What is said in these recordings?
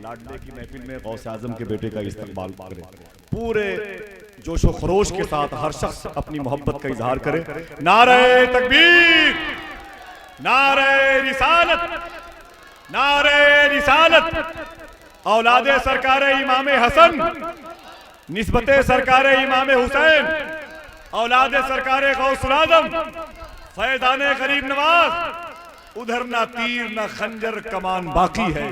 لاڈلے کی محفل میں غوث اعظم کے بیٹے کا استقبال کرے. پورے جوش و خروش کے ساتھ ہر شخص اپنی محبت کا اظہار کرے. نعرہ تکبیر، نعرہ رسالت، نعرہ رسالت. اولاد سرکار امام حسن، نسبت سرکار امام حسین، اولاد سرکار غوث الاعظم، فیضان غریب نواز. ادھر نہ تیر نہ خنجر کمان باقی ہے،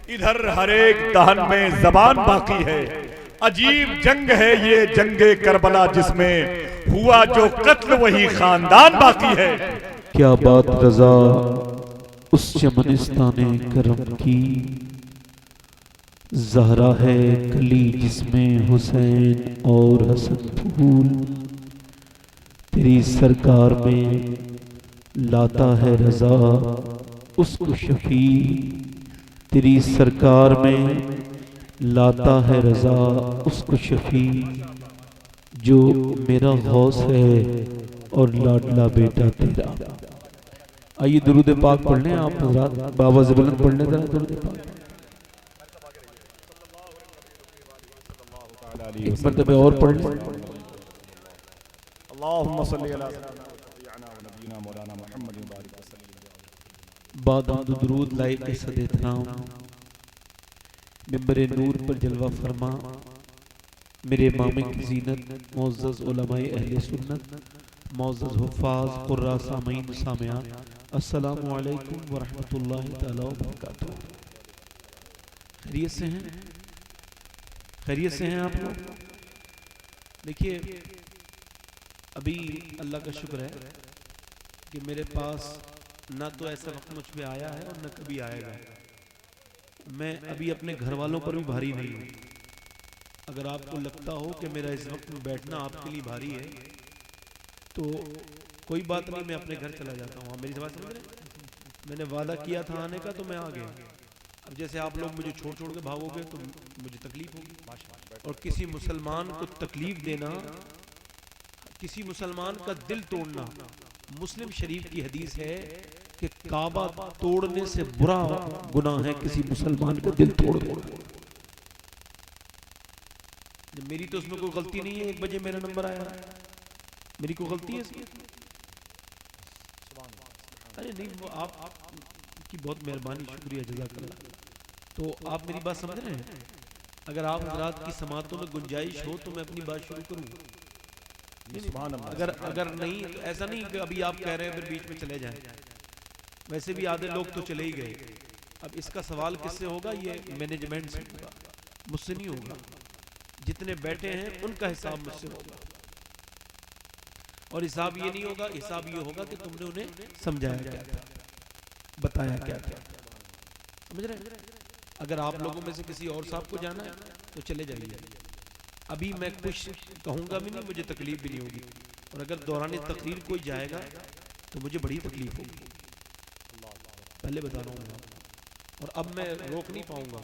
ادھر ہر ایک دہن میں زبان باقی ہے. عجیب جنگ ہے یہ جنگ کربلا، جس میں ہوا جو قتل وہی خاندان باقی ہے. کیا بات رضا اس چمنستان کرم کی، زہرا ہے کلی جس میں حسین اور حسن پھول. تیری سرکار میں لاتا ہے رضا اس کو شفیع، تیری سرکار میں لاتا ہے رضا اس کو شفیع، جو میرا غوث ہے اور لاڈلا بیٹا تیرا. آئیے درود پاک پڑھ لیں آپ حضرات، بابا زبلند پڑھ لیں ذرا درود پاک. ایک مرتبہ اور پڑھ لیں. اللہم صلی علی سیدنا و نبینا مولانا محمد وبارک وسلم. بعد حمد و درود لائق صد احترام ممبر نور پر جلوہ فرما میرے امام کی زینت، معزز علماء اہل سنت، معزز حفاظ قراء سامعین سامعات، السلام علیکم ورحمۃ اللہ تعالی وبرکاتہ. خیریت سے ہیں؟ خیریت سے ہیں آپ لوگ؟ دیکھیے ابھی اللہ کا شکر ہے کہ میرے پاس نہ تو ایسا وقت مجھ پہ آیا ہے اور نہ کبھی آئے گا. میں ابھی اپنے گھر والوں پر بھی بھاری نہیں ہوں. اگر آپ کو لگتا ہو کہ میرا اس وقت میں بیٹھنا آپ کے لیے بھاری ہے تو کوئی بات نہیں، میں اپنے گھر چلا جاتا ہوں. میری بات سمجھ رہے ہیں؟ میں نے وعدہ کیا تھا آنے کا تو میں آ گیا. اب جیسے آپ لوگ مجھے چھوڑ چھوڑ کے بھاگو گے تو مجھے تکلیف ہوگی، اور کسی مسلمان کو تکلیف دینا، کسی مسلمان کا دل توڑنا، مسلم شریف کی حدیث ہے کہ کعبہ توڑنے سے برا گناہ ہے کسی مسلمان کا دل توڑ دو. میری تو اس میں کوئی غلطی نہیں ہے. 1 بجے میرا نمبر آیا، میری کوئی غلطی ہے اس میں؟ ارے نہیں، آپ کی بہت مہربانی، شکریہ، جزاک اللہ. تو آپ میری بات سمجھ رہے ہیں؟ اگر آپ حضرات کی سماعتوں میں گنجائش ہو تو میں اپنی بات شروع کروں. اگر نہیں تو ایسا نہیں کہ ابھی آپ کہہ رہے ہیں پھر بیچ میں چلے جائیں. ویسے بھی آدھے لوگ تو چلے ہی گئے. اب اس کا سوال کس سے ہوگا؟ یہ مینجمنٹ سے ہوگا، مجھ سے نہیں ہوگا. جتنے بیٹھے ہیں ان کا حساب مجھ سے ہوگا، اور حساب یہ نہیں ہوگا، حساب یہ ہوگا کہ تم نے انہیں سمجھایا کیا تھا، بتایا کیا تھا. سمجھ رہے ہیں؟ اگر آپ لوگوں میں سے کسی اور صاحب کو جانا ہے تو چلے جائیے. ابھی میں کچھ کہوں گا بھی نہیں، مجھے تکلیف بھی نہیں ہوگی. اور اگر دوران تقریر کوئی جائے گا تو مجھے بڑی تکلیف ہوگی، پہلے بتا رہا ہوں. اور اب میں روک نہیں پاؤں گا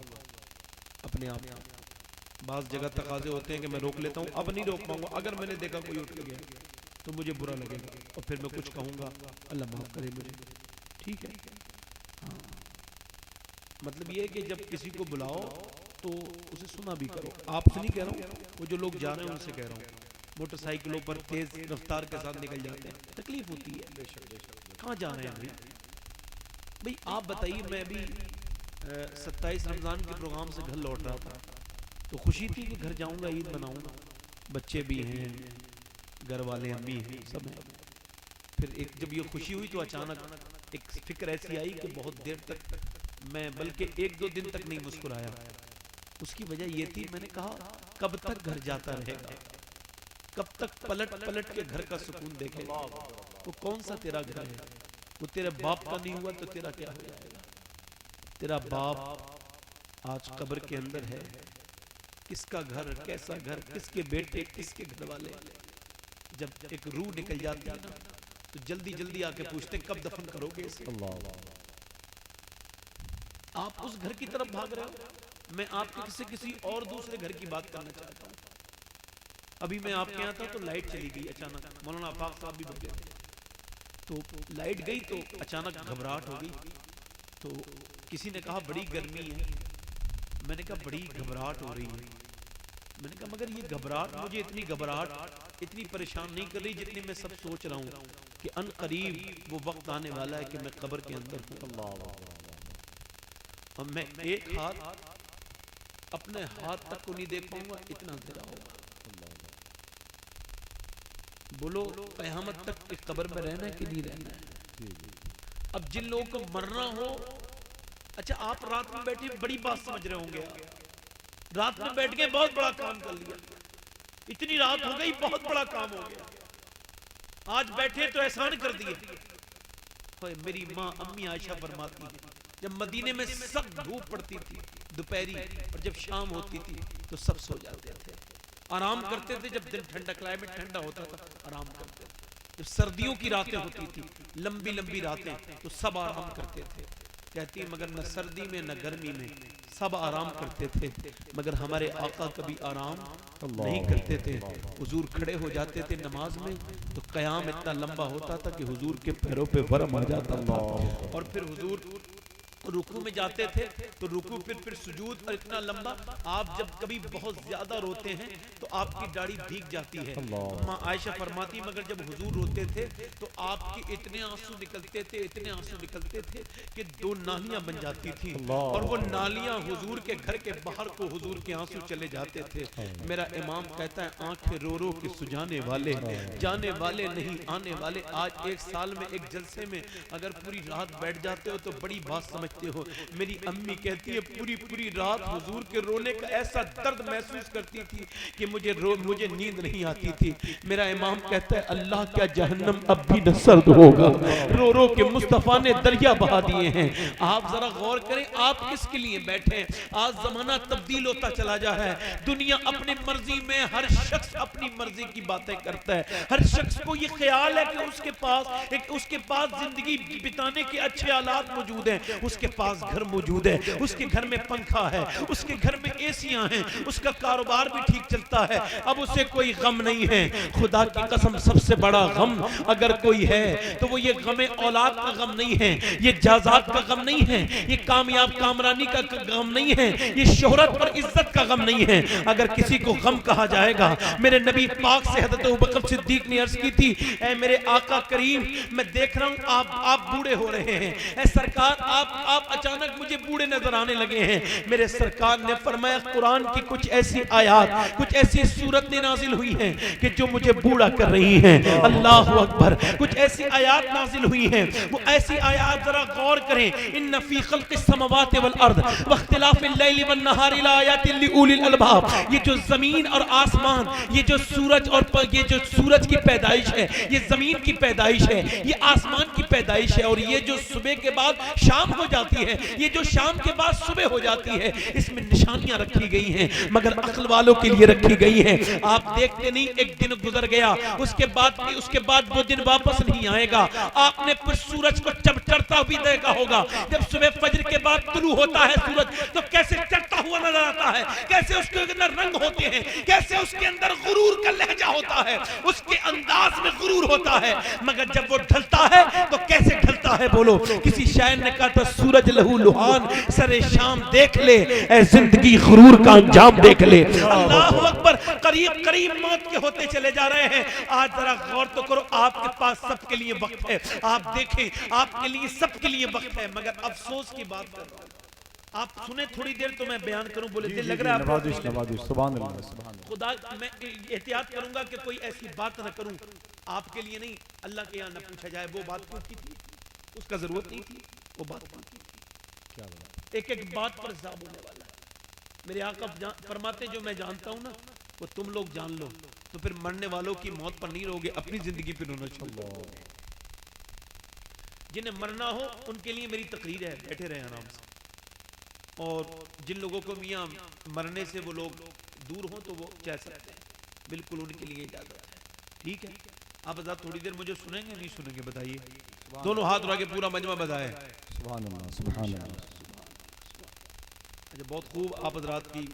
اپنے آپ. بعض جگہ تقاضے ہوتے ہیں کہ میں روک لیتا ہوں، اب نہیں روک پاؤں گا. اگر میں نے دیکھا کوئی اٹھ کے گیا تو مجھے برا لگے گا اور پھر میں کچھ کہوں گا، اللہ معاف کرے مجھے. ٹھیک ہے؟ ہاں، مطلب یہ ہے کہ جب کسی کو بلاؤ تو اسے سنا بھی کرو. آپ سے نہیں کہہ رہا ہوں، وہ جو لوگ جا رہے ہیں ان سے کہہ رہا ہوں. موٹر سائیکلوں پر تیز رفتار کے ساتھ نکل جاتے ہیں، تکلیف ہوتی ہے. کہاں جا رہے ہیں بھائی آپ بتائیے. میں ابھی 27 رمضان کے پروگرام سے گھر لوٹ رہا تھا تو خوشی تھی کہ گھر جاؤں گا، عید مناؤں گا. بچے بھی ہیں، گھر والے امی ہیں، سب ہیں. پھر جب یہ خوشی ہوئی تو اچانک ایک فکر ایسی آئی کہ بہت دیر تک میں، بلکہ 1-2 دن تک نہیں مسکرایا. اس کی وجہ یہ تھی، میں نے کہا کب تک گھر جاتا رہے گا، کب تک پلٹ پلٹ کے گھر کا سکون دیکھے گا. وہ کون سا تیرا گھر ہے؟ وہ تیرے باپ کا نہیں ہوا تو تیرا کیا ہو جائے گا؟ تیرا باپ آج قبر کے اندر ہے. کس کا گھر، کیسا گھر، کس کے بیٹے، کس کے گھر والے. جب ایک روح نکل جاتی ہے نا تو جلدی جلدی آ کے پوچھتے ہیں کب دفن کرو گے اسے. آپ اس گھر کی طرف بھاگ رہے ہو. میں آپ کے کسی اور دوسرے گھر کی بات کرنا چاہتا ہوں. ابھی میں آپ کے یہاں تھا تو لائٹ چلی گئی اچانک. مولانا آفاق صاحب بھی بچ گئے تو لائٹ گئی تو اچانک گھبراہٹ ہو گئی. تو کسی نے کہا بڑی گرمی ہے. میں نے کہا بڑی گھبراہٹ ہو رہی ہے. میں نے کہا مگر یہ گھبراہٹ مجھے اتنی گھبراہٹ اتنی پریشان نہیں کر رہی جتنی میں سب سوچ رہا ہوں کہ ان قریب وہ وقت آنے والا ہے کہ میں قبر کے اندر ہوں. اور میں ایک ہاتھ اپنے ہاتھ تک کو نہیں دیکھ پاؤں گا, اتنا اندھیرا ہوگا. بولو قیامت تک اس قبر میں رہنا ہے کہ نہیں رہنا ہے؟ اب جن لوگوں کو مرنا ہو, اچھا آپ رات میں بیٹھے بڑی بات سمجھ رہے ہوں گے, رات میں بیٹھ کے بہت بڑا کام کر لیا, اتنی رات ہو گئی بہت بڑا کام ہو گیا, آج بیٹھے تو احسان کر دیے. میری ماں امی عائشہ فرماتی ہے جب مدینے میں سخت دھوپ پڑتی تھی دوپہری, اور جب شام ہوتی تھی تو سب سو جاتے تھے, آرام کرتے تھے. جب دن ٹھنڈا, کلائمیٹ ٹھنڈا ہوتا تھا, آرام کرتے تھے. جب سردیوں کی راتیں ہوتی تھی, لمبی لمبی راتیں, تو سب آرام کرتے تھے. کہتی ہے مگر نہ سردی میں نہ گرمی میں سب آرام کرتے تھے, مگر ہمارے آقا کبھی آرام نہیں کرتے تھے. حضور کھڑے ہو جاتے تھے نماز میں تو قیام اتنا لمبا ہوتا تھا کہ حضور کے پیروں پہ ورم آ جاتا تھا. اور پھر حضور رکوع میں جاتے تھے تو رکوع پھر سجود, اور اتنا لمبا. آپ جب کبھی بہت زیادہ روتے ہیں تو آپ کی داڑھی بھیگ جاتی ہے. ماں عائشہ فرماتی مگر جب حضور روتے تھے تو آپ کی اتنے آنسو نکلتے تھے, اتنے آنسو نکلتے تھے کہ 2 نالیاں بن جاتی تھی, اور وہ نالیاں حضور کے گھر کے باہر کو حضور کے آنسو چلے جاتے تھے. میرا امام کہتا ہے آنکھیں رو رو کے سجانے والے, جانے والے نہیں آنے والے. آج 1 سال میں ایک جلسے میں اگر پوری رات بیٹھ جاتے ہو تو بڑی بات سمجھتے ہو. میری امی کہتی ہے پوری رات حضور کے رونے کا ایسا درد محسوس کرتی تھی کہ مجھے نیند نہیں آتی تھی. میرا امام کہتا ہے اللہ کیا جہنم اب بھی نہ سرد ہوگا, رو رو کے مصطفیٰ نے دریا بہا دیے ہیں. آپ ذرا غور کریں آپ کس کے لیے بیٹھے ہیں. آج زمانہ تبدیل ہوتا چلا جا ہے, دنیا اپنی مرضی میں, ہر شخص اپنی مرضی کی باتیں کرتا ہے. ہر شخص کو یہ خیال ہے کہ اس کے پاس زندگی بتانے کے اچھے آلات موجود ہیں, اس کے پاس گھر موجود ہے, اس کے گھر میں پنکھا ہے, اس کے گھر میں ایسیاں ہیں, اس کا کاروبار بھی ٹھیک چلتا ہے. اب اسے کوئی غم نہیں ہے. خدا کی قسم سب سے بڑا غم اگر کوئی ہے تو وہ یہ غم اولاد کا غم نہیں ہے, یہ جائیداد کا غم نہیں ہے, یہ کامیاب کامرانی کا غم نہیں ہے, یہ شہرت اور عزت کا غم نہیں ہے. اگر کسی کو غم کہا جائے گا, میرے نبی پاک سے حضرت ابوبکر صدیق نے عرض کی تھی اے میرے آقا کریم میں دیکھ رہا ہوں آپ بوڑھے ہو رہے ہیں, اے سرکار آپ اچانک مجھے بوڑھے نظر آنے لگے ہیں. میرے سرکار نے فرمایا قرآن کی کچھ ایسی آیات, کچھ ایسی صورتیں نازل ہوئی ہیں کہ جو مجھے بوڑھا کر رہی ہیں. اللہ اکبر. کچھ ایسی آیات نازل ہوئی ہیں, وہ ایسی آیات ذرا غور کریں. ان فی خلق السماوات والارض واختلاف اللیل والنہار لآیات لأولی الالباب. یہ جو زمین اور آسمان, یہ جو سورج کی پیدائش ہے, یہ زمین کی پیدائش ہے, یہ آسمان کی پیدائش ہے, اور یہ جو صبح کے بعد شام ہو جاتی ہے, یہ جو شام کے بعد صبح ہو جاتی ہے, اس میں نشانیاں رکھی گئی ہیں مگر عقل والوں کے لیے رکھی گئی ہیں. آپ دیکھتے نہیں ایک دن گزر گیا, اس کے بعد وہ دن واپس نہیں آئے گا. آپ نے پھر سورج کو جب چڑھتا بھی دیکھا ہوگا, جب صبح فجر کے بعد طلوع ہوتا ہے سورج تو کیسے چڑھتا ہوا نظر آتا ہے, کیسے اس کے اندر رنگ ہوتے ہیں, کیسے اس کے اندر غرور کا لہجہ ہوتا ہے, اس کے انداز میں غرور ہوتا ہے. مگر جب وہ ڈھلتا ہے تو کیسے ڈھلتا ہے بولو. کسی شاعر نے کہا تھا سورج لہو لوہان سر شام دیکھ لے, اے زندگی غرور کا انجام دیکھ لے. اللہ اکبر. قریب موت کے ہوتے چلے جا رہے ہیں. آج ذرا غور تو کرو, آپ کے پاس سب کے لیے وقت ہے, آپ دیکھیں آپ کے لیے سب کے لیے وقت ہے, مگر افسوس کی بات کر رہا ہوں. آپ سنیں تھوڑی دیر تو میں بیان کروں, بولے دل لگ رہا ہے سبحان اللہ. خدا میں احتیاط کروں گا کہ کوئی ایسی بات نہ کروں آپ کے لیے نہیں, اللہ کے یہاں نہ پوچھا جائے وہ بات کیوں کی تھی, اس کا ضرورت نہیں تھی, وہ بات کیوں کی تھی. ایک بات پر حساب ہونے والا ہے. میرے آقا فرماتے جو میں جانتا ہوں نا وہ تم لوگ جان لو, تو پھر مرنے والوں کی موت پر نہیں رہو گے, اپنی زندگی پہ رونا چھوڑو. جنہیں مرنا ہو ان کے لیے میری تقریر ہے, بیٹھے رہے آرام سے. اور جن لوگوں کو میاں مرنے سے وہ لوگ دور ہوں تو وہ چاہ سکتے ہیں, بالکل ان کے لیے اجازت ہے. ٹھیک ہے, آپ حضرات تھوڑی دیر مجھے سنیں گے نہیں سنیں گے بتائیے. دونوں ہاتھ اٹھا کے پورا مجمع بتائے سبحان اللہ. سبحان اللہ. اچھا بہت خوب. آپ حضرات کی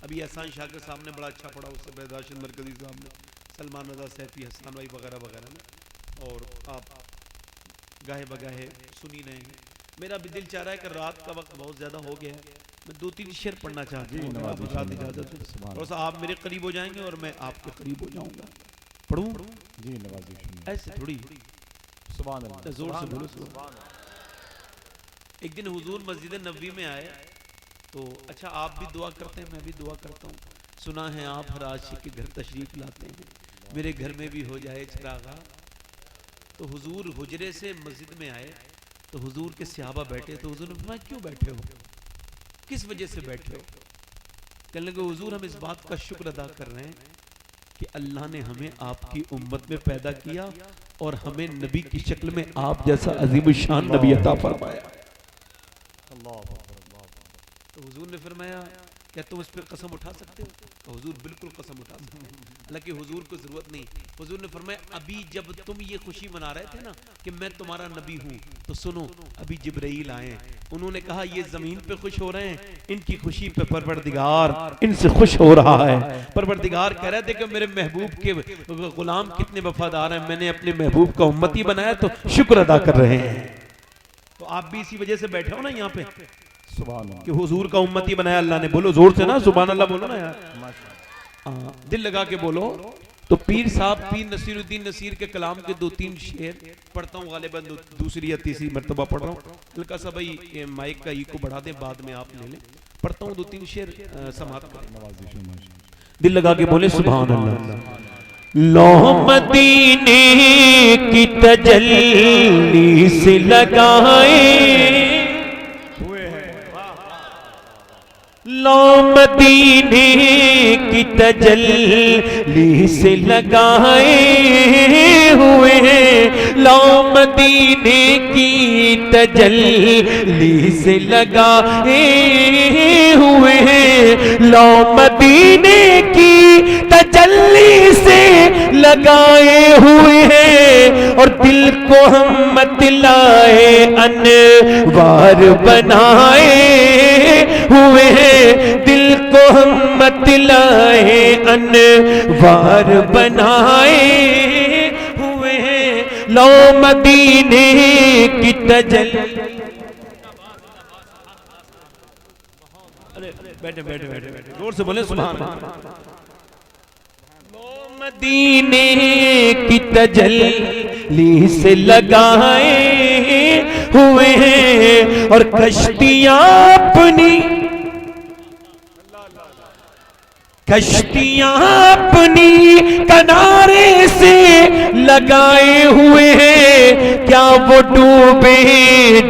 ابھی احسان شاکر صاحب نے بڑا اچھا پڑھا, اس سے پہلے راشد مرکزی صاحب نے, سلمان رضا سیفی, حسان بھائی وغیرہ وغیرہ نے, اور آپ گاہے بگاہے سنی رہے ہیں. میرا بھی دل چاہ رہا ہے کہ رات کا وقت بہت زیادہ ہو گیا ہے, میں 2-3 شعر پڑھنا چاہتا جی ہوں، نوازی آپ حضرات اجازت دیں، سبحان اور آپ میرے قریب ہو جائیں گے اور میں آپ کے قریب ہو جاؤں گا. پڑھوں؟ جی نوازی ایسے تھوڑی، سبحان اللہ زور سے بولو سبحان اللہ. ایک دن حضور مسجد نبوی میں آئے تو اچھا آپ بھی دعا کرتے ہیں، میں بھی دعا کرتا ہوں. سنا ہے آپ ہر عاشق کے گھر تشریف لاتے ہیں، میرے گھر میں بھی ہو جائے چراغا. تو حضور حجرے سے مسجد میں آئے تو حضور کے صحابہ بیٹھے تو حضور نے فرمایا کیوں بیٹھے ہو، کس وجہ سے بیٹھے ہو؟ کہنے لگے حضور ہم اس بات کا شکر ادا کر رہے ہیں کہ اللہ نے ہمیں آپ کی امت میں پیدا کیا اور ہمیں نبی کی شکل میں آپ جیسا عظیم الشان نبی عطا فرمایا. تو حضور نے فرمایا کیا تم اس پہ قسم اٹھا سکتے ہو؟ کہ حضور بالکل قسم اٹھا سکتے ہیں. حالانکہ حضور کو ضرورت نہیں. حضور نے فرمایا ابھی جب تم یہ خوشی منا رہے تھے نا کہ میں تمہارا نبی ہوں تو سنو ابھی جبرائیل آئے ہیں، انہوں نے کہا یہ زمین پہ خوش ہو رہے ہیں، ان کی خوشی پہ پروردگار ان سے خوش ہو رہا ہے. پروردگار کہہ رہے تھے کہ میرے محبوب کے غلام کتنے وفادار ہیں، میں نے اپنے محبوب کا امتی بنایا تو شکر ادا کر رہے ہیں. تو آپ بھی اسی وجہ سے بیٹھے ہو نا یہاں پہ سبحان اللہ کہ حضور کا امتی بنایا اللہ نے. بولو زور سے نا سبحان اللہ بولو نا یار، دل لگا کے بولو. تو پیر صاحب پیر نصیر الدین نصیر کے کلام کے 2-3 شعر پڑھتا ہوں، غالباً دوسری یا تیسری مرتبہ پڑھ رہا ہوں. ہلکا سا بھائی مائک کا ای کو بڑھا دیں، بعد میں آپ لے لیں. پڑھتا ہوں 2-3 شعر سماعت کریں. دل لگا کے بولے سبحان اللہ. لو مدینے کی تجلی سے لگائے، لو مدینے کی تجلی سے لگائے ہوئے ہیں، لو مدینے کی تجلی سے لگائے ہوئے ہیں، لو مدینے کی تجلی سے لگائے ہوئے ہیں، اور دل کو ہم متلائے انوار بنائے ہوئے ہیں، دل کو ہم متلائے انوار بنائے ہوئے ہیں، لو مدینے کی تجلی. بیٹھے بیٹھے بیٹھے بیٹھے زور سے بولے سبحان اللہ. مدینے کی تجلی سے لگائے ہوئے ہیں، اور کشتیاں اپنی اپنی کنارے سے لگائے ہوئے ہیں. کیا وہ ڈوبے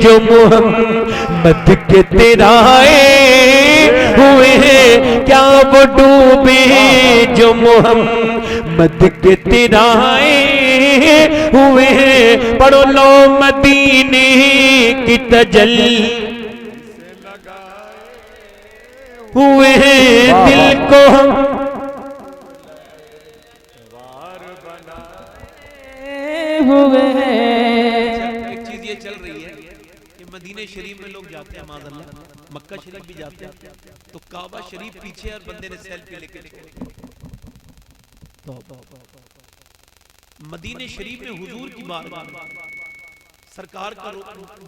جو محمد کے ترائے ہوئے ہیں، کیا وہ ڈوبے جو محمد کے ترائے ہوئے ہیں. پڑھو لو مدینے کی تجلی ہوئے ہیں، دل کو ہم ہوئے ہیں. ایک چیز یہ چل رہی ہے کہ مدینہ شریف میں لوگ جاتے ہیں معاذ اللہ، مکہ شریف بھی جاتے ہیں تو کعبہ شریف پیچھے اور بندے نے سیلفی لے کے مدینہ شریف میں حضور کی بارگاہ سرکار کا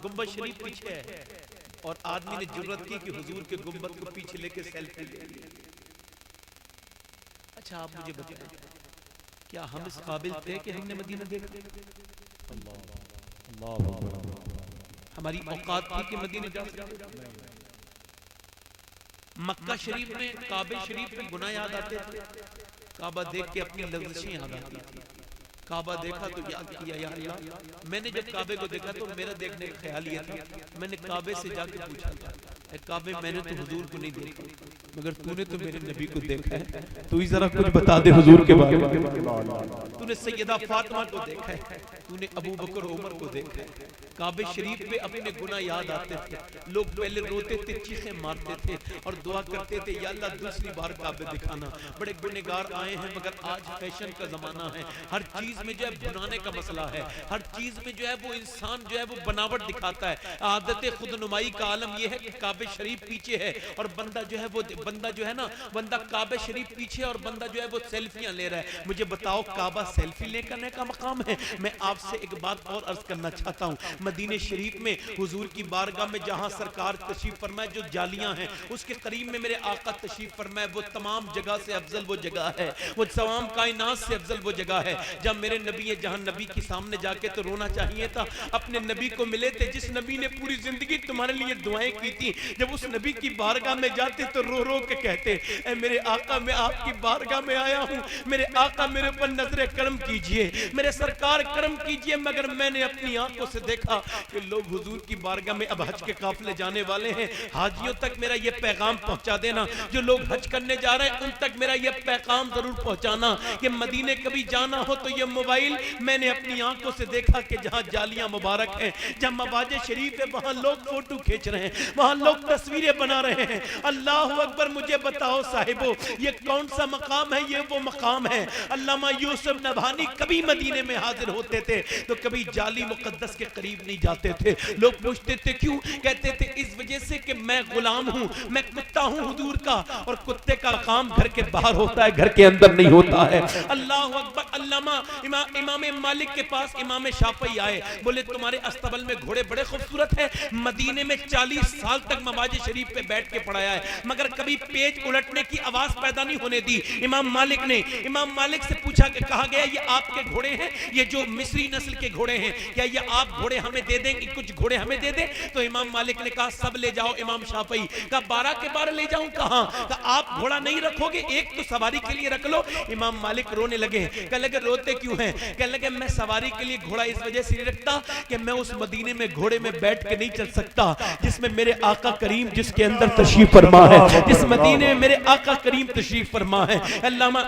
گنبد شریف پیچھے ہے، اور آدمی نے جرت کی کہ حضور کے گنبد کو پیچھے لے کے سیلفی لے لی. اچھا آپ مجھے بتائیں کیا ہم اس قابل تھے کہ ہم نے مدینہ دیکھا؟ ہماری اوقات تھی کہ مدینہ جا سکتے؟ مکہ شریف میں کعبہ شریف میں گناہ یاد آتے تھے، کعبہ دیکھ کے اپنی لغزشیں یاد آتی تھی. کعبہ دیکھا تو یاد کیا یا اللہ. میں نے جب کعبے کو دیکھا تو میرا دیکھنے کا خیال یہ تھا، میں نے کعبے سے جا کے پوچھا اے کعبے میں نے تو حضور کو نہیں دیکھا مگر تو نے تو میرے نبی کو دیکھا ہے، تو ہی ذرا کچھ بتا دے حضور کے بارے میں. تو نے سیدہ فاطمہ کو دیکھا ہے، تو نے ابو بکر عمر کو دیکھا ہے. کعبہ شریف میں اپنے گناہ یاد آتے تھے، لوگ پہلے روتے تھے، چیخیں مارتے تھے اور دعا کرتے تھے یا اللہ دوسری بار کعبہ دکھانا. بڑے گنہگار آئے ہیں مگر آج فیشن کا زمانہ ہے، ہر چیز میں جو ہے بنانے کا مسئلہ ہے، ہر چیز میں جو ہے وہ انسان جو ہے وہ بناوٹ دکھاتا ہے. عادت خود نمائی کا عالم یہ ہے کہ کعبہ شریف پیچھے ہے اور بندہ جو ہے نا بندہ کعبہ شریف پیچھے اور بندہ جو ہے وہ سیلفیاں لے رہا ہے. مجھے بتاؤ کعبہ سیلفی لے کرنے کا مقام ہے؟ میں آپ سے ایک بات اور عرض کرنا چاہتا ہوں، مدینہ شریف میں حضور کی بارگاہ میں جہاں سرکار تشریف فرمائے جو جالیاں ہیں اس کے قریب میں میرے آقا تشریف فرمائے، وہ تمام جگہ سے افضل وہ جگہ ہے، وہ تمام کائنات سے افضل وہ جگہ ہے جب میرے نبی جہاں نبی کے سامنے جا کے تو رونا چاہیے تھا، اپنے نبی کو ملے تھے جس نبی نے پوری زندگی تمہارے لیے دعائیں کی تھی، جب اس نبی کی بارگاہ میں جاتے تو رو رو کے کہتے اے میرے آقا میں آپ کی بارگاہ میں آیا ہوں، میرے آقا میرے پر نظر کرم کیجئے، میرے سرکار کرم کیجئے، مگر میں نے اپنی آنکھوں سے دیکھا کہ لوگ حضور کی بارگاہ میں اب حج کے قافلے جانے والے ہیں، حاجیوں تک میرا یہ پیغام پہنچا دینا، جو لوگ حج کرنے جا رہے ہیں ان تک میرا یہ پیغام ضرور پہنچانا کہ مدینے کبھی جانا ہو تو یہ موبائل میں نے اپنی آنکھوں سے دیکھا کہ جہاں جالیاں مبارک ہیں، جہاں مواج شریف ہے وہاں لوگ فوٹو کھینچ رہے ہیں، وہاں لوگ تصویریں بنا رہے ہیں، اللہ اکبر، مجھے بتاؤ صاحبو یہ کون سا مقام ہے؟ یہ وہ مقام ہے علامہ یوسف نبہانی کبھی مدینے میں حاضر ہوتے تھے تو کبھی جالی مقدس کے قریب نہیں جاتے تھے، لوگ پوچھتے تھے کیوں؟ کہتے تھے اس وجہ سے کہ میں غلام ہوں، میں کتا ہوں حضور کا، اور کتے کا کام گھر کے باہر ہوتا ہے، گھر کے اندر نہیں ہوتا ہے۔ اللہ اکبر۔ علامہ امام مالک کے پاس امام شافعی آئے، بولے تمہارے استبل میں گھوڑے بڑے خوبصورت ہیں، مدینے میں 40 سال تک مواج شریف پہ بیٹھ کے پڑھایا ہے مگر کبھی پیج الٹنے کی آواز پیدا نہیں ہونے دی۔ امام مالک سے پوچھا کہ کہا گیا یہ آپ کے گھوڑے ہیں، یہ جو مصری نسل کے گھوڑے ہیں، کیا یہ آپ گھوڑے ہمیں دے دیں گے؟ کچھ گھوڑے ہمیں دے دیں؟ تو امام مالک نے کہا سب لے جاؤ۔ امام شافعی کہا 12 کے 12 لے جاؤں؟ کہاں؟ کہا آپ گھوڑا نہیں رکھو گے، ایک تو سواری کے لیے رکھ لو۔ امام مالک رونے لگے، کہنے لگے روتے کیوں ہیں؟ کہنے لگے میں سواری کے لیے گھوڑا اس وجہ سے نہیں رکھتا کہ میں اس مدینے میں گھوڑے میں بیٹھ کے نہیں چل سکتا جس میں میرے آقا کریم جس کے اندر تشریف فرما ہے، جس مدینے میں میرے آقا کریم تشریف فرما ہے۔ علامہ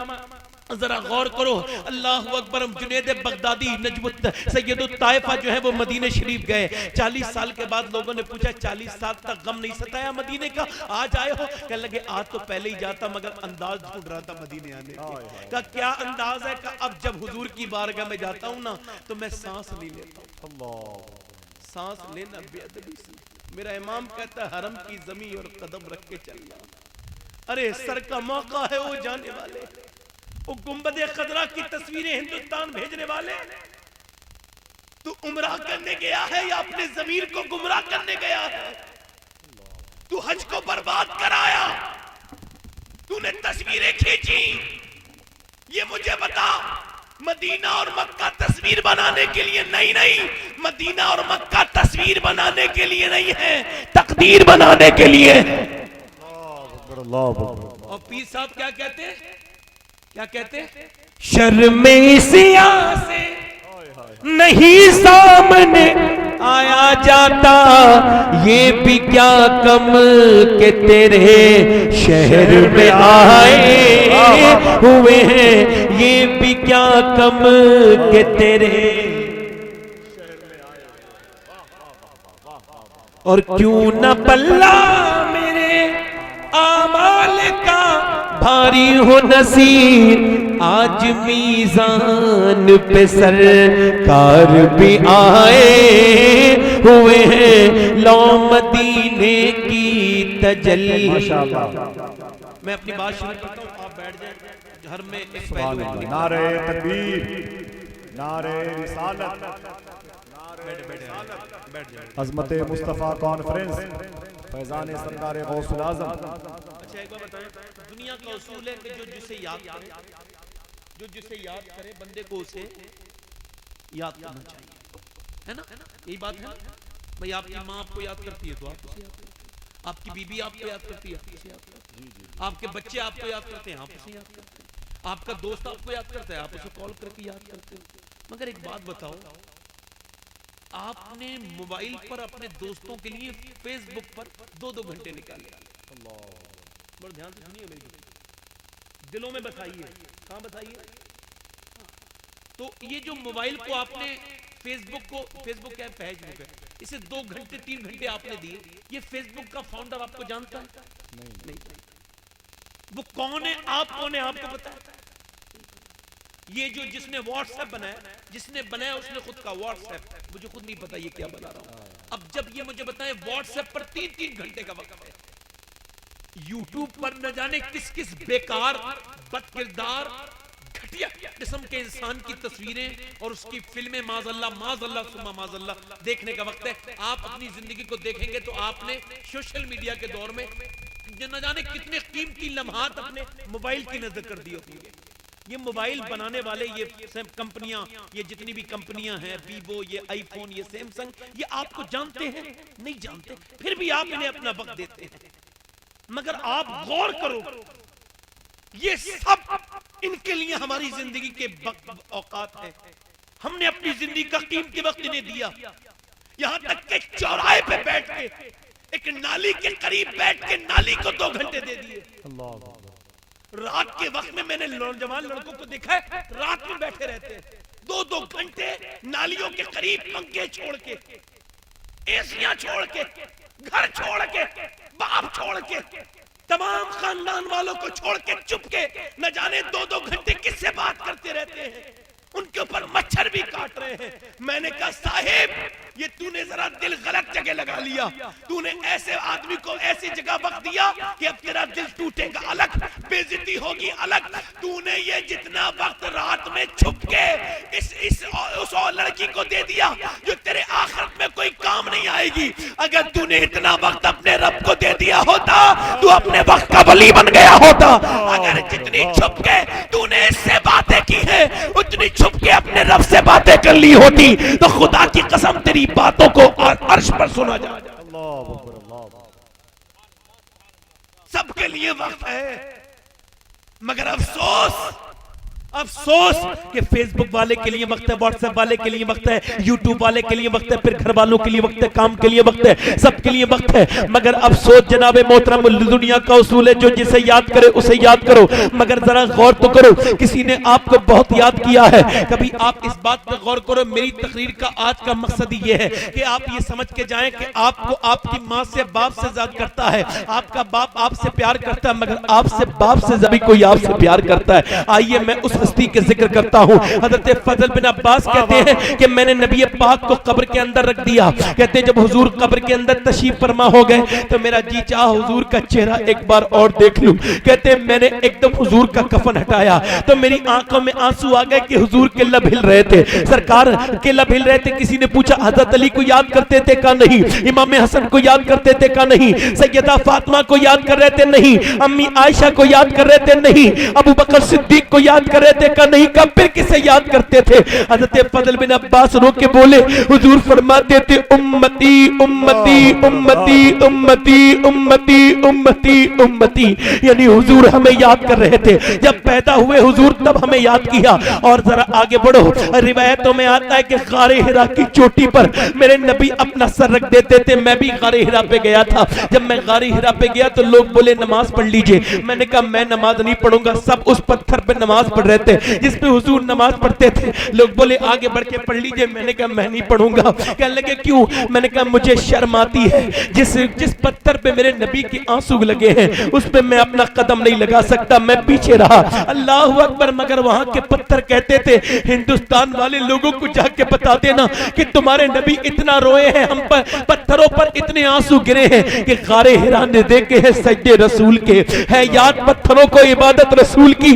ذرا غور کرو، اللہ اکبر، جنید بغدادی نجم سید الطائفہ جو ہے وہ مدینہ شریف گئے، 40 سال کے بعد لوگوں نے پوچھا 40 سال تک غم نہیں ستایا مدینے کا، آج آئے ہو؟ کہنے لگے آج تو پہلے ہی جاتا مگر انداز ڈھونڈ رہا تھا مدینے آنے کے۔ کہا کیا انداز ہے؟ کہ اب جب حضور کی بارگاہ میں جاتا ہوں نا تو میں سانس نہیں لیتا ہوں، سانس لینا بے ادبی سے، میرا امام کہتا ہے حرم کی زمین اور قدم رکھ کے چلنا، ارے سر کا موقع ہے وہ جانے والے، وہ گنبد خضرا کی تصویریں ہندوستان بھیجنے والے، تو عمرہ کرنے گیا ہے یا اپنے ضمیر کو گمراہ کرنے گیا ہے؟ تو حج کو برباد کرایا، تو نے تصویریں کھینچی، یہ مجھے بتا مدینہ اور مکہ تصویر بنانے کے لیے نہیں، مدینہ اور مکہ تصویر بنانے کے لیے نہیں ہے، تقدیر بنانے کے لیے۔ اور پیر صاحب کیا کہتے ہیں؟ کیا کہتے ہیں؟ شرم سیاہ سے نہیں سامنے آیا جاتا، یہ بھی کیا کم کہ تیرے شہر میں آئے ہوئے ہیں، یہ بھی کیا کم کہ تیرے شہر میں آئے، اور کیوں نہ پلہ میرے اعمال کا بھاری ہو نصیر، آج میزان پہ سرکار بھی آئے ہوئے ہیں، لو مدینے کی تجلی۔ میں اپنی بات شروع کرتا ہوں، آپ بیٹھ جائیں، گھر میں ایک پہلو ہے، نعرہ تکبیر، نعرہ رسالت، عظمت مصطفیٰ کانفرنس، فیضان سرکار غوث الاعظم۔ اچھا ایک بات بتائیں، دنیا کا اصول ہے کہ جو جسے یاد کرے بندے کو اسے یاد کرنا چاہیے، ہے نا؟ یہی بات ہے نا بھئی، آپ کی ماں آپ کو یاد کرتی ہے تو آپ اسے یاد کرتے ہیں، آپ کی بیوی آپ کو یاد کرتی ہے آپ اسے یاد کرتے ہیں، آپ کے بچے آپ کو یاد کرتے ہیں آپ اسے یاد کرتے ہیں، آپ کا دوست آپ کو یاد کرتا ہے آپ اسے کال کر کے یاد کرتے ہیں۔ مگر ایک بات بتاؤ، آپ نے موبائل پر اپنے دوستوں کے لیے فیس بک پر 2 گھنٹے نکالے، بڑا دھیان سے سنیے، میری دلوں میں بسائیے، کہاں بسائیے؟ تو یہ جو موبائل کو آپ نے فیس بک کیا فیس بک ہے، اسے 2 گھنٹے 3 گھنٹے آپ نے دیے، یہ فیس بک کا فاؤنڈر آپ کو جانتا ہے؟ نہیں۔ وہ کون ہے؟ آپ کون ہے؟ آپ کو پتا ہے؟ یہ جو جس نے واٹس ایپ بنایا اس نے خود کا واٹس ایپ، مجھے خود نہیں پتا یہ کیا بنا رہا ہوں۔ اب جب یہ مجھے بتائیں واٹس ایپ پر 3 گھنٹے کا وقت ہے، یوٹیوب پر نہ جانے کس بیکار بد کردار گھٹیا قسم کے انسان کی تصویریں اور اس کی فلمیں معاذ اللہ ثم معاذ اللہ دیکھنے کا وقت ہے. آپ اپنی زندگی کو دیکھیں گے تو آپ نے سوشل میڈیا کے دور میں نہ جانے کتنے قیمتی لمحات اپنے موبائل کی نظر کر دیے ہوں گے. یہ موبائل بنانے والے یہ کمپنیاں، یہ جتنی بھی کمپنیاں ہیں، ویوو، یہ آئی فون، یہ سیمسنگ، یہ آپ کو جانتے ہیں؟ نہیں جانتے، پھر بھی آپ انہیں اپنا وقت دیتے ہیں. مگر آپ غور کرو، یہ سب ان کے لیے ہماری زندگی کے اوقات ہیں. ہم نے اپنی زندگی کا قیمتی وقت انہیں دیا. یہاں تک کہ چوراہے پہ بیٹھ کے ایک نالی کے قریب بیٹھ کے نالی کو 2 گھنٹے دے دیے. اللہ رات کے وقت میں میں نے نوجوان لڑکوں کو دیکھا ہے رات میں بیٹھے رہتے ہیں 2 گھنٹے نالیوں کے قریب، پنکھے چھوڑ کے، ایسیاں چھوڑ کے، گھر چھوڑ کے، باپ چھوڑ کے، تمام خاندان والوں کو چھوڑ کے چپ کے نہ جانے 2 گھنٹے کس سے بات کرتے رہتے ہیں. ان کے اوپر مچھر بھی کاٹ رہے ہیں. میں نے کہا صاحب یہ تو نے ذرا دل غلط جگہ لگا لیا. تو نے ایسے آدمی کو ایسی جگہ وقت دیا کہ اب تیرا دل ٹوٹے گا الگ، بے عزتی ہوگی الگ. تو نے یہ جتنا وقت رات میں چھپ کے اس اور لڑکی کو دے دیا جو تیرے آخرت میں کوئی کام نہیں آئے گی. اگر تو نے اتنا وقت اپنے رب کو دے دیا ہوتا تو اپنے وقت کا ولی بن گیا ہوتا. اگر جتنی چھپ کے تو نے اس سے باتیں کی ہیں اتنی چھپ کے اپنے رب سے باتیں کر لی ہوتی تو خدا کی قسم تیری باتوں کو عرش پر سنا جائے. اللہ اکبر اللہ. سب کے لیے وقت ہے، مگر افسوس کہ فیس بک والے کے لیے وقت ہے، واٹس ایپ والے کے لیے وقت ہے، یوٹیوب والے کے لیے وقت ہے، پھر گھر والوں کے لیے وقت ہے، کام کے لیے وقت ہے، سب کے لیے وقت ہے. مگر افسوس جناب محترم، دنیا کا اصول ہے جو جسے یاد کرے اسے یاد کرو. مگر ذرا غور تو کرو، کسی نے آپ کو بہت یاد کیا ہے. کبھی آپ اس بات پر غور کرو. میری تقریر کا آج کا مقصد یہ ہے کہ آپ یہ سمجھ کے جائیں کہ آپ کو آپ کی ماں سے باپ سے زیادہ کرتا ہے، آپ کا باپ آپ سے پیار کرتا ہے، مگر آپ سے باپ سے زیادہ کوئی آپ سے پیار کرتا ہے. آئیے میں اس ہستی کے ذکر کرتا ہوں. حضرت فضل بن عباس کہتے ہیں کہ میں نے نبی پاک کو قبر کے اندر رکھ دیا. کہتے ہیں جب حضور قبر کے اندر تشریف فرما ہو گئے تو میرا جی چاہا حضور کا چہرہ ایک بار اور دیکھ لوں. کہتے ہیں میں نے ایک دم حضور کا کفن ہٹایا تو میری آنکھوں میں آنسو آ گئے کہ حضور کے لب ہل رہے تھے، سرکار کے لب ہل رہے تھے. کسی نے پوچھا حضرت علی کو یاد کرتے تھے کا نہیں، امام حسن کو یاد کرتے تھے کا نہیں، سیدہ فاطمہ کو یاد کر رہے تھے نہیں، امی عائشہ کو یاد کر رہے تھے نہیں، ابو بکر صدیق کو یاد کر رہے تھے کا نہیں. کب پھر کسے یاد کرتے تھے؟ حضرت فضل بن عباس رو کے بولے حضور فرماتے تھے امتی امتی امتی امتی امتی امتی امتی. یعنی حضور ہمیں یاد کر رہے تھے. جب پیدا ہوئے حضور تب ہمیں یاد کیا. اور ذرا آگے بڑھو، روایتوں میں آتا ہے کہ غار حرا کی چوٹی پر میرے نبی اپنا سر رکھ دیتے تھے. میں بھی غار حرا پہ گیا تھا. جب میں غار حرا پہ گیا تو لوگ بولے نماز پڑھ لیجئے. میں نے کہا میں نماز نہیں پڑھوں گا. سب اس پتھر پہ نماز پڑھ رہے تھے جس پہ حضور نماز پڑھتے تھے. لوگ بولے آگے بڑھ کے پڑھ لیجئے. میں نے کہا میں نہیں پڑھوں گا. کہنے لگے کیوں؟ میں نے کہا مجھے شرم آتی ہے. جس پتھر پہ میرے نبی کی آنسو لگے ہیں اس پہ میں اپنا قدم نہیں لگا سکتا. میں پیچھے رہا. اللہ اکبر. مگر وہاں کے پتھر کہتے تھے ہندوستان والے لوگوں کو جا کے بتا دینا کہ تمہارے نبی اتنا روئے ہیں، ہم پر پتھروں پر اتنے آنسو گرے ہیں کہ غار حرا نے دیکھے ہیں سجدے رسول کے، ہے یاد پتھروں کو عبادت رسول کی.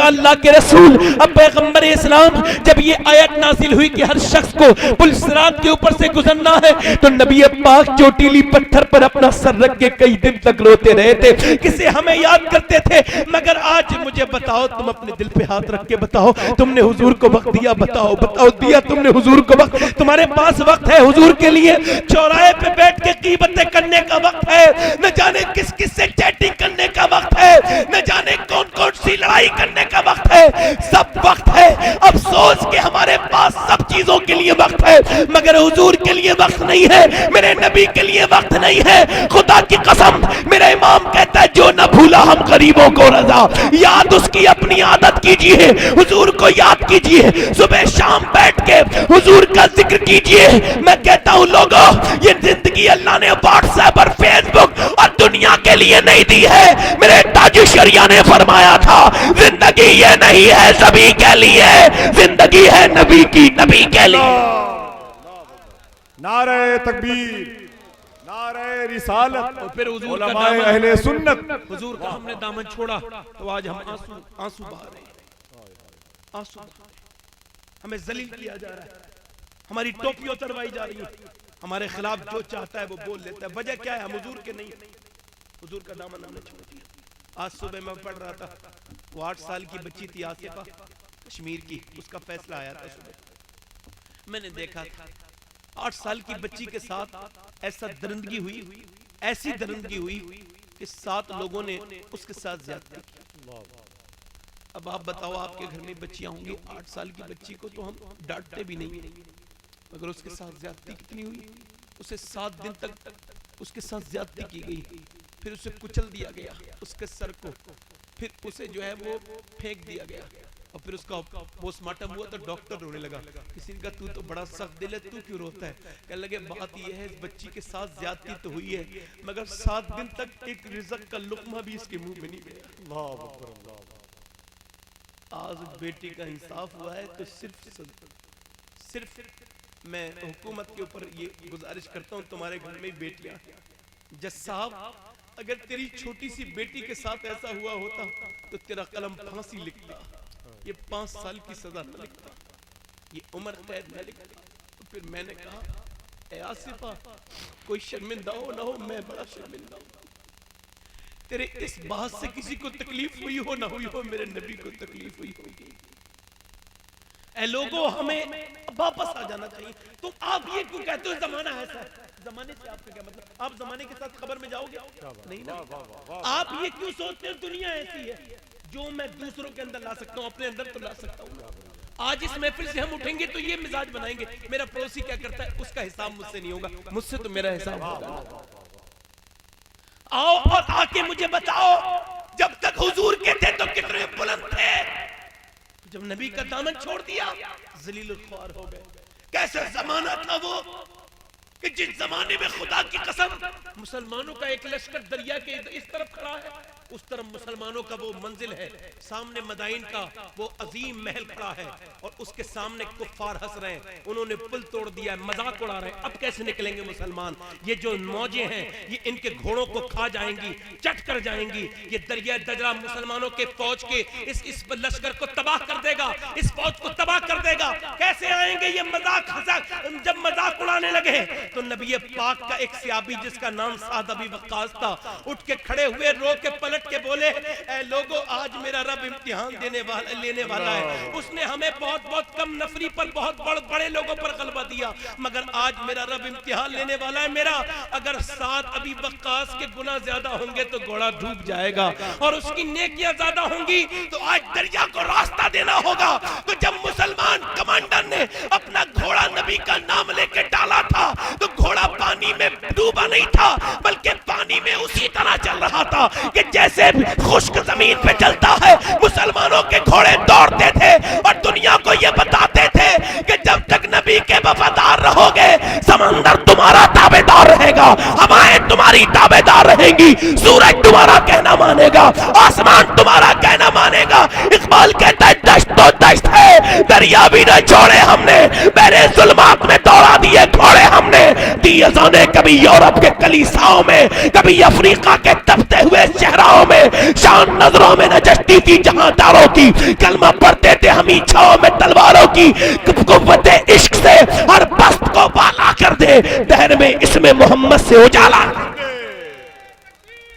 اللہ کے رسول اب پیغمبر اسلام جب یہ آیت نازل ہوئی کہ ہر شخص کو پل صراط کے اوپر سے گزرنا ہے تو نبی پاک چوٹیلی پتھر پر اپنا سر رکھ کے کئی دن تک روتے رہے تھے. کسے ہمیں یاد کرتے تھے. مگر آج مجھے بتاؤ، تم اپنے دل پہ ہاتھ رکھ کے بتاؤ تم نے حضور کو وقت دیا؟ بتاؤ دیا تم نے حضور کو وقت؟ تمہارے پاس وقت ہے حضور کے لیے؟ چوراہے پہ بیٹھ کے غیبتیں کرنے کا وقت ہے، نہ جانے کس کس سے چیٹنگ کرنے کا وقت ہے، نہ جانے کون کون سی لڑائی کرنے کا وقت ہے. سب وقت ہے. افسوس کہ ہمارے پاس سب چیزوں کے لیے وقت ہے مگر حضور کے لیے وقت نہیں ہے، میرے نبی کے لیے وقت نہیں ہے. خدا کی قسم میرا امام کہتا ہے جو نہ بھولا ہم غریبوں کو رضا. یاد اس کی اپنی عادت کیجئے، حضور کو یاد کیجئے، صبح شام بیٹھ کے حضور کا ذکر کیجئے. میں کہتا ہوں لوگوں یہ زندگی اللہ نے واٹس ایپ اور فیس بک اور دنیا کے لیے نہیں دی ہے. میرے تاج شریعہ نے فرمایا تھا زندگی یہ نہیں ہے سبھی کے لیے، زندگی ہے نبی کی، نبی کے لیے. نعرہ تکبیر، نعرہ رسالت. اور پھر حضور کا علماء دامن، اہل سنت، حضور کا ہم نے دامن چھوڑا تو آج ہم آنسو بہا رہے ہیں. آنسو ہمیں ذلیل کیا جا رہا ہے، ہماری ٹوپیاں اتروائی جا رہی ہیں، ہمارے خلاف جو چاہتا ہے وہ بول لیتا ہے. وجہ کیا ہے؟ ہم حضور کے نہیں، حضور کا دامن ہم نے چھوڑ دیا. آج صبح میں پڑھ رہا تھا، وہ 8 سال کی بچی تھی آصفہ کشمیر کی، اس کا فیصلہ آیا تھا صبح. میں نے دیکھا تھا 8 سال کی بچی کے ساتھ ایسا درندگی ہوئی، ایسی درندگی ہوئی کہ 7 لوگوں نے اس کے ساتھ زیادتی کی. اب آپ بتاؤ، آپ کے گھر میں بچیاں ہوں گی، 8 سال کی بچی کو تو ہم ڈانٹتے بھی نہیں، مگر اس کے ساتھ زیادتی کتنی ہوئی. اسے 7 دن تک اس کے ساتھ زیادتی کی گئی، پھر اسے کچل دیا گیا اس کے سر کو، پھر اسے جو ہے وہ پھینک دیا گیا، اور پھر اس کا پوسٹ مارٹم ہوا تو ڈاکٹر رونے لگا. کسی نے کہا تو بڑا سخت دل ہے، تو کیوں روتا ہے؟ کہنے لگے بات یہ ہے، اس بچی کے ساتھ زیادتی تو ہوئی ہے، مگر 7 دن تک ایک رزق کا لقمہ بھی اس کے منہ میں نہیں گیا. اللہ اکبر اللہ. آج بیٹی کا انصاف ہوا ہے تو صرف میں حکومت کے اوپر یہ گزارش کرتا ہوں، تمہارے گھر میں بیٹیاں، جج صاحب اگر تیری چھوٹی سی بیٹی کے ساتھ ایسا ہوا ہوتا تو تیرا قلم پھانسی لکھتا، یہ 5 سال کی سزا نہ لکھتا، یہ عمر قید نہ لکھتا. تو پھر میں نے کہا اے آصفہ کوئی شرمندہ ہو نہ ہو، میں بڑا شرمندہ ہوں. تیرے اس بات سے کسی کو تکلیف ہوئی ہو نہ ہوئی ہو، میرے نبی کو تکلیف ہوئی ہوگی. اے لوگوں ہمیں واپس آ جانا چاہیے. تم آپ یہ کیوں کہتے ہو زمانہ ایسا ہے؟ زمانے سے آپ کا کیا مطلب؟ آپ زمانے کے ساتھ خبر میں جاؤ گے نہیں نا. آپ یہ کیوں سوچتے ہیں دنیا ایسی ہے؟ جو میں دوسروں کے اندر لا سکتا ہوں اپنے اندر تو لا سکتا ہوں. آج اس محفل سے ہم اٹھیں گے تو یہ مزاج بنائیں گے، میرا پڑوسی کیا کرتا ہے اس کا حساب مجھ سے نہیں ہوگا، مجھ سے تو میرا حساب ہوگا. آؤ اور آ کے مجھے بتاؤ، جب تک حضور کے تھے تو کتنے بلند تھے، جب نبی کا دامن چھوڑ دیا ذلیل الخوار ہو گئے. کیسا زمانہ تھا وہ کہ جس زمانے میں خدا کی قسم مسلمانوں کا ایک لشکر دریا کے اس طرف کھڑا ہے، اس طرف مسلمانوں کا وہ منزل ہے، سامنے مدائن کا وہ عظیم محل کھڑا ہے، اور اس کے سامنے کفار ہنس رہے ہیں، انہوں نے پل توڑ دیا ہے، مذاق اڑا رہے ہیں. اب کیسے نکلیں گے مسلمان؟ یہ جو موجیں ہیں یہ ان کے گھوڑوں کو کھا جائیں گی، چٹ کر جائیں گی. یہ دریا دجلہ مسلمانوں کے فوج کے اس لشکر کو تباہ کر دے گا، اس فوج کو تباہ کر دے گا. کیسے آئیں گے یہ مذاق؟ جب مذاق اڑانے لگے تو نبی پاک کا ایک صحابی جس کا نام سعد بن وقاص تھا اٹھ کے کھڑے ہوئے، رو کے پلٹ کے بولے اے لوگو آج میرا رب امتحان لینے والا ہے. اس نے ہمیں بہت کم نفری پر بہت بڑے لوگوں پر غلبہ دیا، مگر آج میرا رب امتحان لینے والا ہے میرا. اگر سعد بن وقاص کے گناہ زیادہ ہوں گے تو گھوڑا ڈوب جائے گا، اور اس کی نیکیاں زیادہ ہوں گی تو آج دریا کو راستہ دینا ہوگا. تو جب مسلمان کمانڈر نے اپنا گھوڑا نبی کا نام لے کے ڈالا تھا تو گھوڑا پانی میں ڈوبا نہیں تھا، بلکہ پانی میں اسی طرح چل رہا تھا کہ جیسے خشک زمین پہ چلتا ہے. مسلمانوں کے گھوڑے دوڑتے تھے اور دنیا کو یہ بتاتے تھے کہ جب تک نبی کے وفادار رہو گے سمندر تمہارا تابعدار رہے گا، ہوائیں تمہاری تابعدار رہیں گی، سورج تمہارا کہنا مانے گا، آسمان تمہارا کہنا مانے گا. اقبال کہتا ہے دشت تو دشت ہے، دریا بھی نہ چھوڑے ہم نے، میرے ظلمات میں دوڑا دیے گھوڑے ہم نے. دی ازانے کبھی یورپ کے کلیساؤں میں، کبھی افریقہ کے تپتے ہوئے صحراؤں میں، شان نظروں میں نجشتی تھی جہاں داروں کی، کلمہ پڑھتے تھے ہم ہی چھاؤں میں تلواروں کی. قوت عشق سے ہر پست کو بالا کر دے، دہر میں اسم محمد سے اجالا.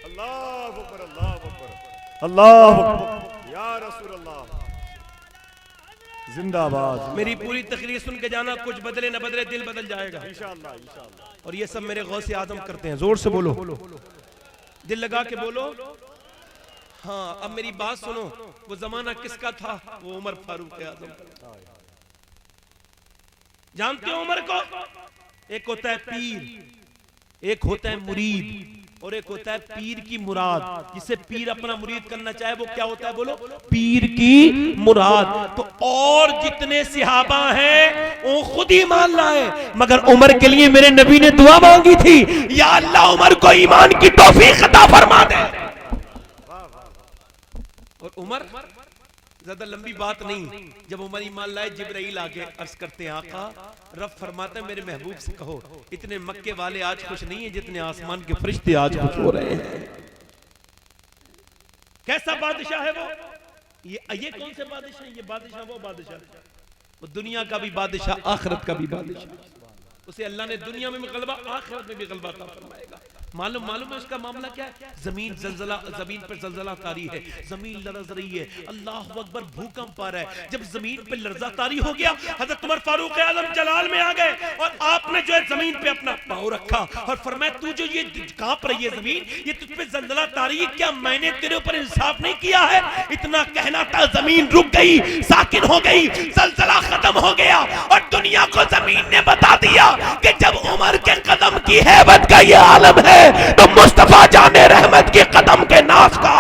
اللہ اکبر اللہ اکبر اللہ اکبر یا رسول اللہ زندہ باد. میری پوری تقریر سن کے جانا، کچھ بدلے نہ بدلے دل بدل جائے گا انشاءاللہ انشاءاللہ. اور یہ سب میرے غوث اعظم کرتے ہیں. زور سے بولو، دل لگا کے بولو. ہاں اب میری بات سنو، وہ زمانہ کس کا تھا؟ وہ عمر فاروق اعظم کا. جانتے ہو عمر کو؟ ایک ہوتا ہے پیر، ایک ہوتا ہے مرید، اور ایک ہوتا ہے پیر کی مراد. جسے پیر اپنا مرید کرنا چاہے وہ کیا ہوتا ہے؟ بولو پیر کی مراد. تو اور جتنے صحابہ ہیں وہ خود ہی مان لائے، مگر عمر کے لیے میرے نبی نے دعا مانگی تھی، یا اللہ عمر کو ایمان کی توفیق عطا فرما دے. اور عمر زیادہ لمبی بات نہیں، جب عمر ایمان لائے جبرائیل آگے عرض کرتے ہیں آقا رب فرماتا ہے میرے محبوب سے کہو اتنے مکے والے آج خوش نہیں ہیں جتنے آسمان کے فرشتے آج خوش ہو رہے ہیں. کیسا بادشاہ ہے وہ؟ یہ کون سے بادشاہ ہیں؟ یہ بادشاہ وہ بادشاہ، وہ دنیا کا بھی بادشاہ، آخرت کا بھی بادشاہ، اسے اللہ نے دنیا میں بھی غلبہ، آخرت میں بھی غلبہ عطا فرمائے گا۔ معلوم ہے اس کا معاملہ کیا ہے؟ زمین پر زلزلہ طاری ہے، زمین لرز رہی ہے، اللہ اکبر، بھوکمپ آ رہا ہے۔ جب زمین پہ لرزہ طاری ہو گیا، حضرت عمر فاروق اعظم جلال میں آ گئے اور آپ نے جو ہے زمین پہ اپنا پاؤں رکھا اور فرمایا تو جو یہ کانپ رہی ہے زمین، یہ تجھ پہ زلزلہ طاری ہے، کیا میں نے تیرے اوپر انصاف نہیں کیا ہے؟ اتنا کہنا تھا، زمین رک گئی، ساکن ہو گئی، زلزلہ ختم ہو گیا، اور دنیا کو زمین نے بتا دیا کہ جب عمر کے قدم کی ہیبت کا یہ عالم ہے تو مصطفیٰ جان رحمت کے قدم کے ناز کا